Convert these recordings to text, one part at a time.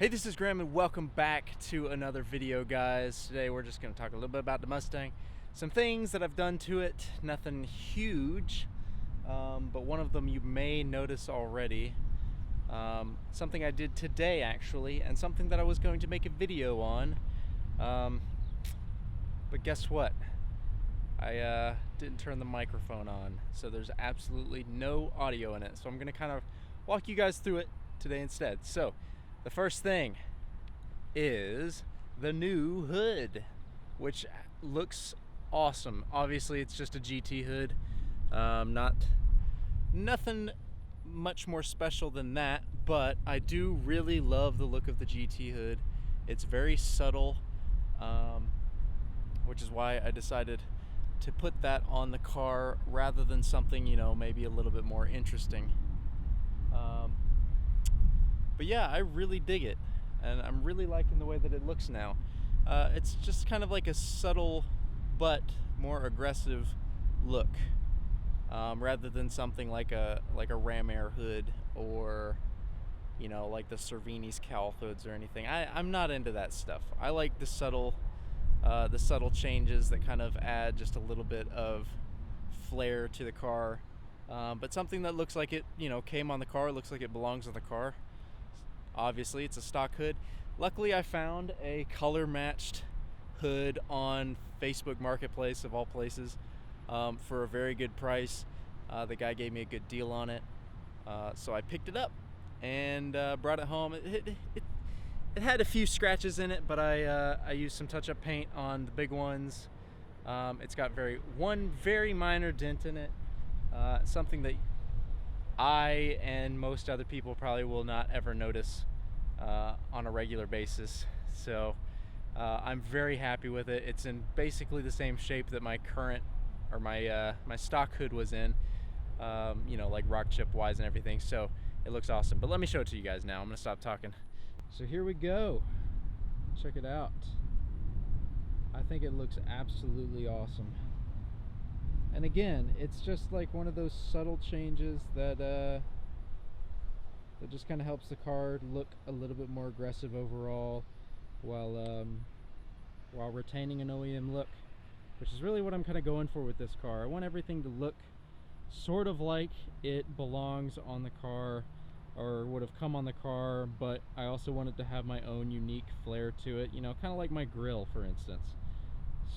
Hey, this is Graham and welcome back to another video, guys. Today we're just going to talk a little bit about the Mustang. Some things that I've done to it, nothing huge, but one of them you may notice already. Something I did today actually, and something that I was going to make a video on. But guess what? I didn't turn the microphone on, so there's absolutely no audio in it. So I'm going to kind of walk you guys through it today instead. So the first thing is the new hood, which looks awesome. Obviously it's just a GT hood, nothing much more special than that, but I do really love the look of the GT hood. It's very subtle, which is why I decided to put that on the car rather than something, you know, maybe a little bit more interesting. But yeah, I really dig it, and I'm really liking the way that it looks now. It's just kind of like a subtle but more aggressive look, rather than something like a Ram Air hood or, you know, like the Cervini's cowl hoods or anything. I'm not into that stuff. I like the subtle changes that kind of add just a little bit of flair to the car, but something that looks like it, you know, came on the car, looks like it belongs on the car. Obviously it's a stock hood. Luckily I found a color matched hood on Facebook Marketplace of all places, for a very good price. The guy gave me a good deal on it, so I picked it up and brought it home. It had a few scratches in it, but I used some touch-up paint on the big ones. It's got one very minor dent in it, something that I and most other people probably will not ever notice on a regular basis. So I'm very happy with it. It's in basically the same shape that my current, or my stock hood was in, you know, like rock chip wise and everything. So it looks awesome. But let me show it to you guys now. I'm gonna stop talking. So here we go. Check it out. I think it looks absolutely awesome. And again, it's just like one of those subtle changes that that just kind of helps the car look a little bit more aggressive overall, while retaining an OEM look, which is really what I'm kind of going for with this car. I want everything to look sort of like it belongs on the car, or would have come on the car, but I also want it to have my own unique flair to it, you know, kind of like my grille, for instance.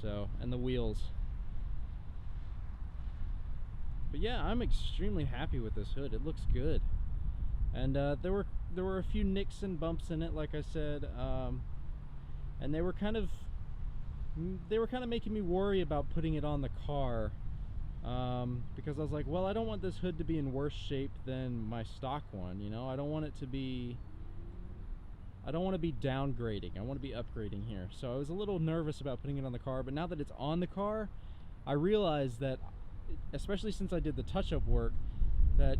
So, and the wheels. But yeah, I'm extremely happy with this hood. It looks good, and there were a few nicks and bumps in it, like I said, and they were kind of making me worry about putting it on the car, because I was like, well, I don't want this hood to be in worse shape than my stock one. You know, I don't want to be downgrading. I want to be upgrading here. So I was a little nervous about putting it on the car, but now that it's on the car, I realized that, especially since I did the touch-up work, that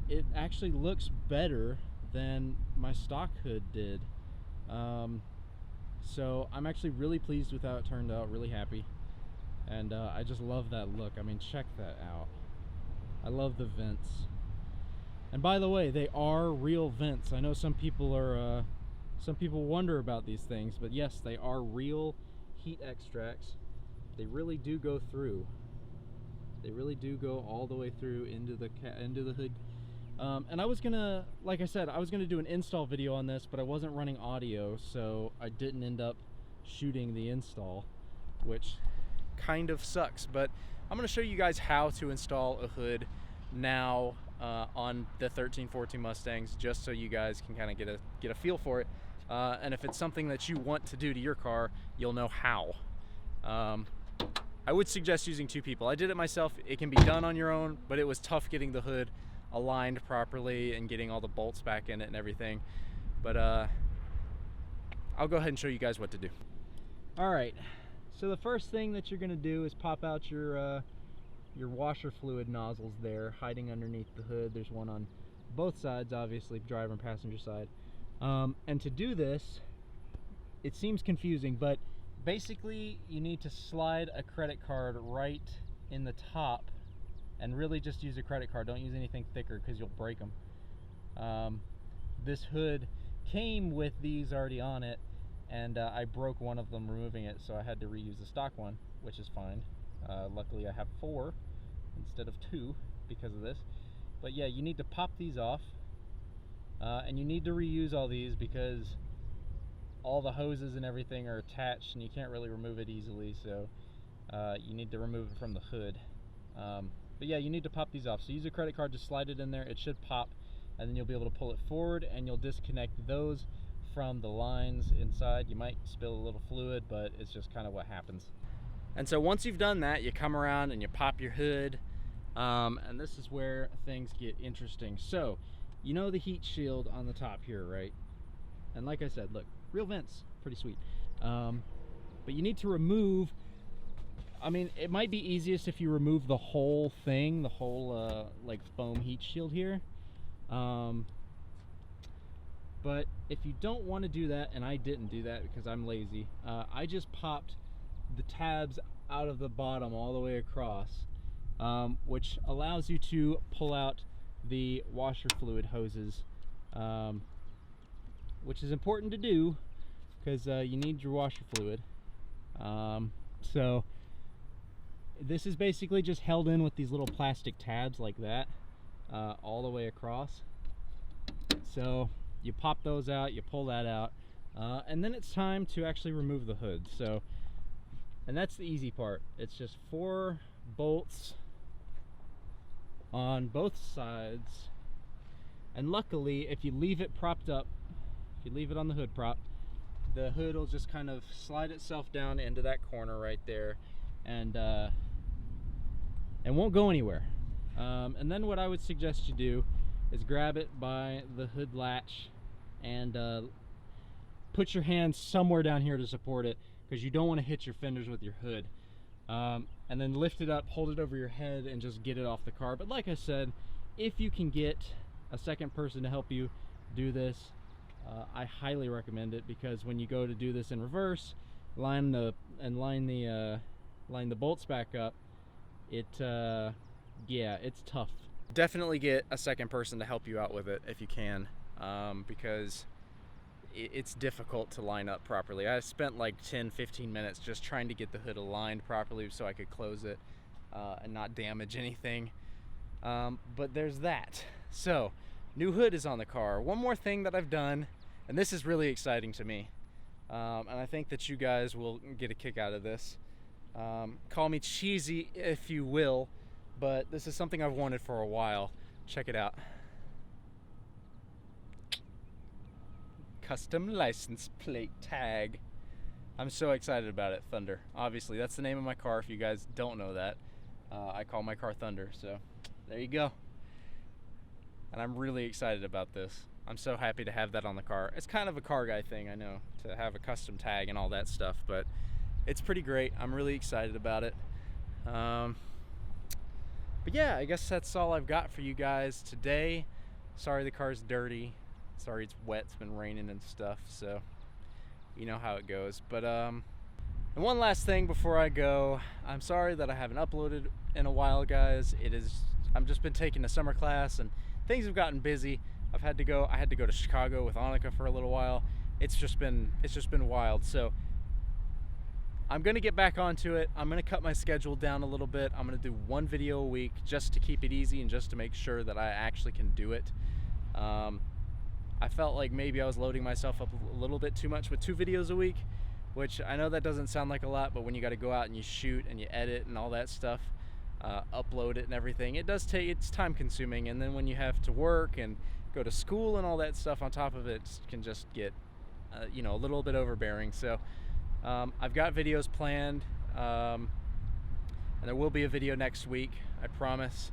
it actually looks better than my stock hood did. So I'm actually really pleased with how it turned out, really happy. And I just love that look. I mean, check that out. I love the vents. And by the way, they are real vents. I know some people wonder about these things, but yes, they are real heat extracts. They really do go through. They really do go all the way through into the hood. And I was gonna, like I said, I was gonna do an install video on this, but I wasn't running audio, so I didn't end up shooting the install, which kind of sucks. But I'm gonna show you guys how to install a hood now on the 13-14 Mustangs, just so you guys can kind of get a feel for it. And if it's something that you want to do to your car, you'll know how. I would suggest using two people. I did it myself. It can be done on your own, but it was tough getting the hood aligned properly and getting all the bolts back in it and everything. But I'll go ahead and show you guys what to do. All right, so the first thing that you're gonna do is pop out your washer fluid nozzles there, hiding underneath the hood. There's one on both sides, obviously, driver and passenger side. And to do this, it seems confusing, but basically you need to slide a credit card right in the top, and really just use a credit card. Don't use anything thicker because you'll break them. This hood came with these already on it, and I broke one of them removing it, so I had to reuse the stock one, which is fine. Luckily I have 4 instead of 2 because of this. But yeah, you need to pop these off, and you need to reuse all these because all the hoses and everything are attached and you can't really remove it easily, so you need to remove it from the hood. But yeah, you need to pop these off. So use a credit card to slide it in there. It should pop, and then you'll be able to pull it forward, and you'll disconnect those from the lines inside. You might spill a little fluid, but it's just kind of what happens. And so once you've done that, you come around and you pop your hood, and this is where things get interesting. So you know the heat shield on the top here, right? And like I said, look, real vents, pretty sweet. But you need to remove, I mean, it might be easiest if you remove the whole thing, the whole like foam heat shield here. But if you don't want to do that, and I didn't do that because I'm lazy, I just popped the tabs out of the bottom all the way across, which allows you to pull out the washer fluid hoses, which is important to do because you need your washer fluid. So this is basically just held in with these little plastic tabs like that, all the way across. So you pop those out, you pull that out, and then it's time to actually remove the hood. So, and that's the easy part. It's just 4 bolts on both sides, and luckily if you leave it propped up, if you leave it on the hood prop, the hood will just kind of slide itself down into that corner right there, and won't go anywhere. And then what I would suggest you do is grab it by the hood latch and put your hand somewhere down here to support it, because you don't want to hit your fenders with your hood. And then lift it up, hold it over your head, and just get it off the car. But like I said, if you can get a second person to help you do this, I highly recommend it, because when you go to do this in reverse, line the bolts back up, yeah, it's tough. Definitely get a second person to help you out with it if you can, because it's difficult to line up properly. I spent like 10-15 minutes just trying to get the hood aligned properly so I could close it and not damage anything. But there's that. So, new hood is on the car. One more thing that I've done, and this is really exciting to me, and I think that you guys will get a kick out of this. Call me cheesy if you will, but this is something I've wanted for a while. Check it out. Custom license plate tag. I'm so excited about it. Thunder. Obviously, that's the name of my car. If you guys don't know that, I call my car Thunder. So there you go. And I'm really excited about this. I'm so happy to have that on the car. It's kind of a car guy thing, I know, to have a custom tag and all that stuff, but it's pretty great. I'm really excited about it. But yeah, I guess that's all I've got for you guys today. Sorry the car's dirty. Sorry it's wet. It's been raining and stuff, so you know how it goes. But and one last thing before I go, I'm sorry that I haven't uploaded in a while, guys. I've just been taking a summer class and things have gotten busy. I had to go to Chicago with Annika for a little while. It's just been wild. So I'm gonna get back onto it. I'm gonna cut my schedule down a little bit. I'm gonna do 1 video a week just to keep it easy and just to make sure that I actually can do it. I felt like maybe I was loading myself up a little bit too much with 2 videos a week, which I know that doesn't sound like a lot, but when you got to go out and you shoot and you edit and all that stuff, upload it and everything, it's time consuming. And then when you have to work and go to school and all that stuff on top of it, can just get you know, a little bit overbearing. So I've got videos planned, and there will be a video next week, I promise.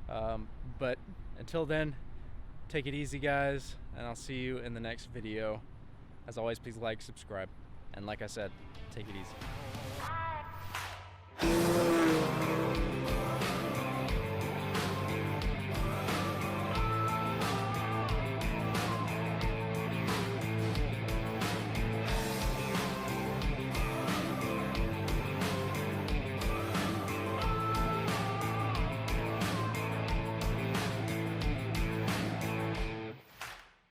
But until then, take it easy, guys, and I'll see you in the next video. As always, please like, subscribe, and like I said, take it easy.